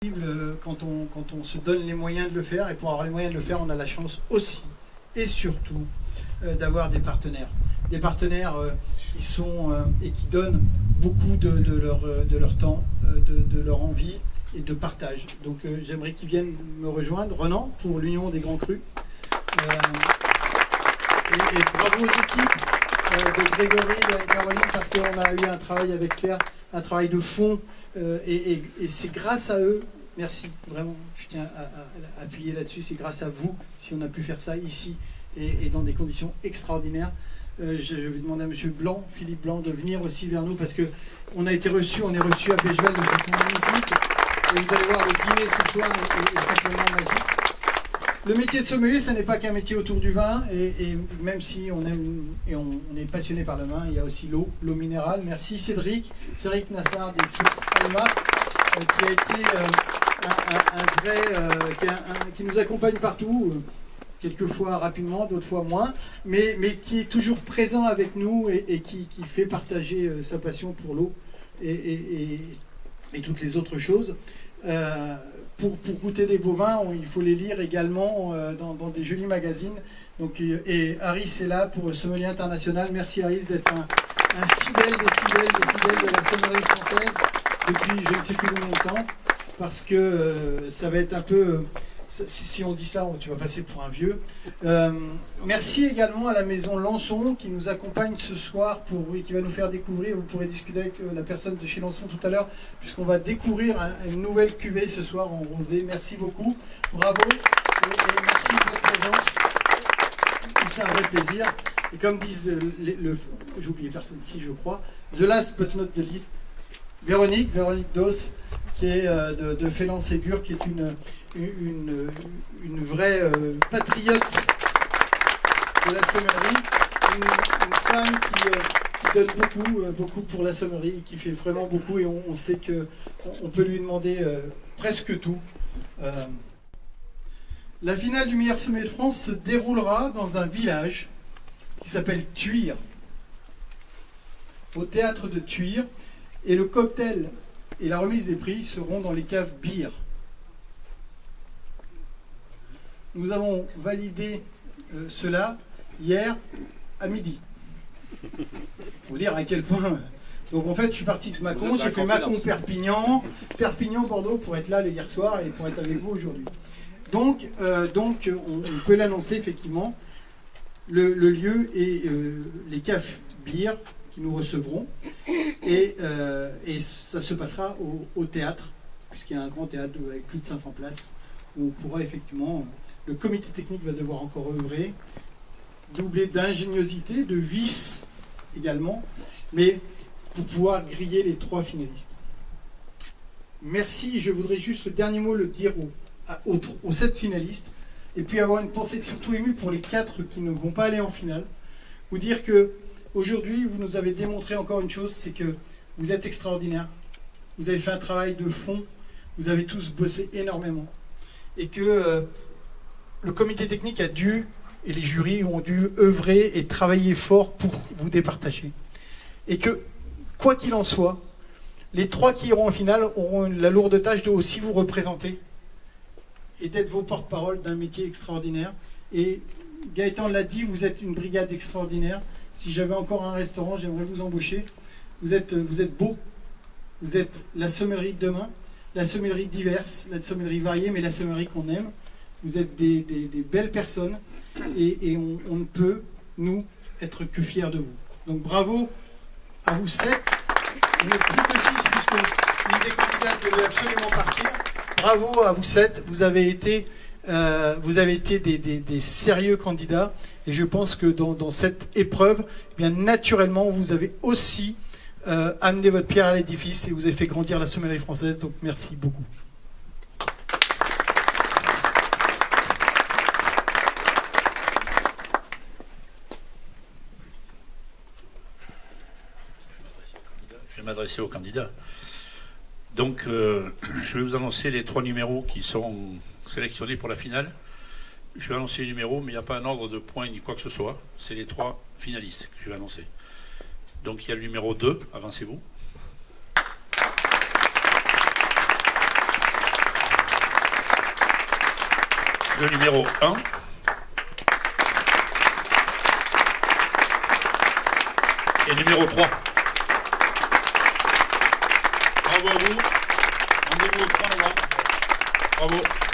arrive quand on se donne les moyens de le faire. Et pour avoir les moyens de le faire, on a la chance aussi et surtout d'avoir des partenaires. Des partenaires qui sont et qui donnent beaucoup de leur temps, de leur envie et de partage. Donc j'aimerais qu'ils viennent me rejoindre. Renan, pour l'Union des Grands Crus. Et bravo aux équipes de Grégory, de Caroline, parce qu'on a eu un travail avec Claire, un travail de fond, et c'est grâce à eux, merci, vraiment, je tiens à appuyer là-dessus, c'est grâce à vous si on a pu faire ça ici et dans des conditions extraordinaires. Je vais demander à M. Blanc, Philippe Blanc, de venir aussi vers nous, parce qu'on a été reçus, on est reçus à Béchevel de façon magnifique, et vous allez voir, le dîner ce soir est simplement magique. Le métier de sommelier, ce n'est pas qu'un métier autour du vin, et même si on aime et on est passionné par le vin, il y a aussi l'eau minérale. Merci Cédric Nassar des sources Alma, qui a été un vrai, qui nous accompagne partout, quelquefois rapidement, d'autres fois moins, mais qui est toujours présent avec nous et qui fait partager sa passion pour l'eau et toutes les autres choses. Pour goûter des beaux vins, il faut les lire également dans des jolis magazines. Donc, et Harris est là pour Sommelier International. Merci Harris d'être un fidèle de la sommellerie française depuis je ne sais plus combien de temps, parce que ça va être un peu... Si on dit ça, tu vas passer pour un vieux. Merci également à la maison Lançon qui nous accompagne ce soir et qui va nous faire découvrir. Vous pourrez discuter avec la personne de chez Lançon tout à l'heure, puisqu'on va découvrir une nouvelle cuvée ce soir en rosé. Merci beaucoup, bravo et merci de votre présence. C'est un vrai plaisir. Et comme disent j'ai oublié personne ici, je crois. The last but not the least, Véronique Dos, qui est de Félan-Ségur, qui est une vraie patriote de la sommellerie, une femme qui donne beaucoup pour la sommellerie, et qui fait vraiment beaucoup, et on sait qu'on peut lui demander presque tout. La finale du meilleur sommelier de France se déroulera dans un village qui s'appelle Thuir, au théâtre de Thuir, et le cocktail et la remise des prix seront dans les caves bières. Nous avons validé cela hier à midi. Pour dire à quel point... Donc en fait, je suis parti de Mâcon, j'ai fait Mâcon-Perpignan, Perpignan-Bordeaux pour être là hier soir et pour être avec vous aujourd'hui. Donc on peut l'annoncer effectivement, le lieu et les caves bières qui nous recevront, et ça se passera au théâtre, puisqu'il y a un grand théâtre avec plus de 500 places, où on pourra effectivement... Le comité technique va devoir encore œuvrer, doublé d'ingéniosité, de vice également, mais pour pouvoir griller les 3 finalistes. Merci, je voudrais juste le dernier mot le dire aux 7 finalistes, et puis avoir une pensée surtout émue pour les 4 qui ne vont pas aller en finale. Vous dire que aujourd'hui, vous nous avez démontré encore une chose, c'est que vous êtes extraordinaires, vous avez fait un travail de fond, vous avez tous bossé énormément, et que... le comité technique a dû, et les jurys ont dû œuvrer et travailler fort pour vous départager. Et que, quoi qu'il en soit, les 3 qui iront en finale auront la lourde tâche de aussi vous représenter et d'être vos porte-parole d'un métier extraordinaire. Et Gaëtan l'a dit, vous êtes une brigade extraordinaire. Si j'avais encore un restaurant, j'aimerais vous embaucher. Vous êtes beaux. Vous êtes la sommellerie de demain, la sommellerie diverse, la sommellerie variée, mais la sommellerie qu'on aime. Vous êtes des belles personnes et on ne peut, nous, être que fiers de vous. Donc bravo à vous 7. Vous n'êtes plus que 6 puisque l'une des candidates devait absolument partir. Bravo à vous 7. Vous avez été des sérieux candidats, et je pense que dans cette épreuve, eh bien naturellement, vous avez aussi amené votre pierre à l'édifice et vous avez fait grandir la sommellerie française. Donc merci beaucoup. Je vais m'adresser aux candidats. Donc, je vais vous annoncer les 3 numéros qui sont sélectionnés pour la finale. Je vais annoncer les numéros, mais il n'y a pas un ordre de points ni quoi que ce soit. C'est les 3 finalistes que je vais annoncer. Donc, il y a le numéro 2, avancez-vous. le numéro 1. Et numéro 3. Bravo à vous. Rendez-vous au 3 novembre. Bravo.